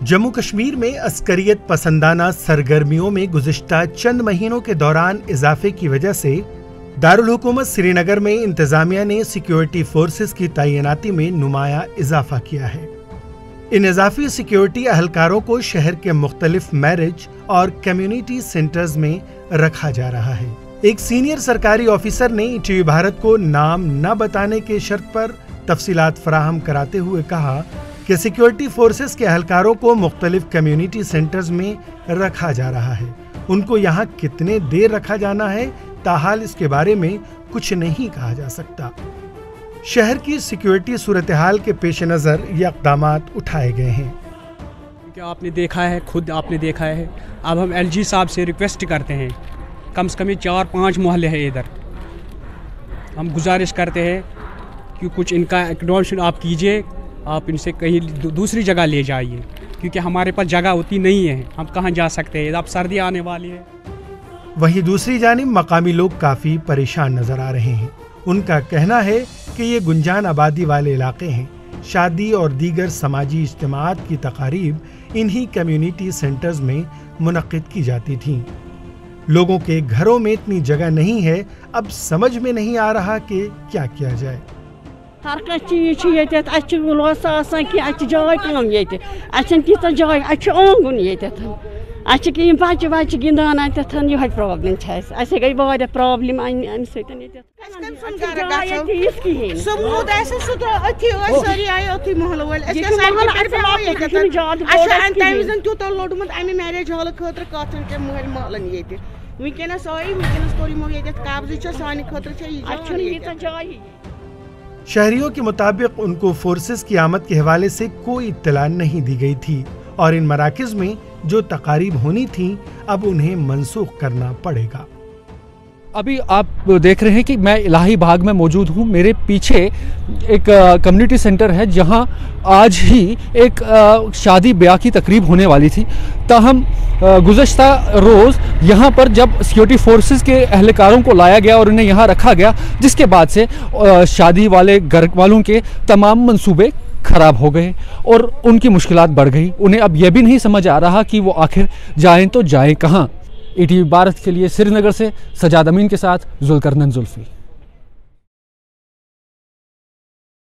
जम्मू कश्मीर में अस्करियत पसंदाना सरगर्मियों में गुज़िश्ता चंद महीनों के दौरान इजाफे की वजह से दारुल हुकूमत श्रीनगर में इंतजामिया ने सिक्योरिटी फोर्सेस की तैनाती में नुमाया इजाफा किया है। इन इजाफी सिक्योरिटी अहलकारों को शहर के मुख्तलिफ मैरिज और कम्युनिटी सेंटर्स में रखा जा रहा है। एक सीनियर सरकारी ऑफिसर ने ईटीवी भारत को नाम न बताने के शर्त पर तफसीलात फराहम कराते हुए कहा कि सिक्योरिटी फोर्सेस के अहलकारों को मुख्तलिफ कम्युनिटी सेंटर्स में रखा जा रहा है। उनको यहाँ कितने देर रखा जाना है ताहाल इसके बारे में कुछ नहीं कहा जा सकता। शहर की सिक्योरिटी सूरत हाल के पेश नज़र ये इक़दामात उठाए गए हैं। क्या आपने देखा है, खुद आपने देखा है। अब हम एलजी साहब से रिक्वेस्ट करते हैं, कम से कम 4-5 मोहल्ले हैं इधर, हम गुजारिश करते हैं कि कुछ इनका एक्नॉलेजमेंट आप कीजिए, आप इनसे कहीं दूसरी जगह ले जाइए, क्योंकि हमारे पास जगह होती नहीं है, हम कहाँ जा सकते हैं, अब सर्दी आने वाली है। वहीं दूसरी जानिब मकामी लोग काफ़ी परेशान नज़र आ रहे हैं। उनका कहना है कि ये गुंजान आबादी वाले इलाके हैं। शादी और दीगर समाजी इज्तिमाआत की तकारीब इन्हीं कम्युनिटी सेंटर्स में मुनक्किद की जाती थीं। लोगों के घरों में इतनी जगह नहीं है, अब समझ में नहीं आ रहा कि क्या किया जाए। हर कह चीज जाय कम तीत जाय ओंगुन कहीं बच्चे बच्चे गिंदान ये प्रॉब्लम गई वारिया प्रॉब्लम तूत लोडमुत अमे मैरिज हॉल खतर कथन महलन वनस कब्ज सान खतर। शहरियों के मुताबिक उनको फोर्सेस की आमद के हवाले से कोई इत्तला नहीं दी गई थी और इन मराकज़ में जो तकारीब होनी थी अब उन्हें मनसूख करना पड़ेगा। अभी आप देख रहे हैं कि मैं इलाही बाग में मौजूद हूँ। मेरे पीछे एक कम्युनिटी सेंटर है जहाँ आज ही एक शादी ब्याह की तकरीब होने वाली थी। ताहम गुज़श्ता रोज़ यहाँ पर जब सिक्योरिटी फोर्सेस के अहलकारों को लाया गया और उन्हें यहाँ रखा गया, जिसके बाद से शादी वाले घर वालों के तमाम मंसूबे ख़राब हो गए और उनकी मुश्किलात बढ़ गई। उन्हें अब यह भी नहीं समझ आ रहा कि वो आखिर जाएं तो जाएं कहाँ। ईटीवी भारत के लिए श्रीनगर से सजाद अमीन के साथ जुल्करनैन जुल्फी।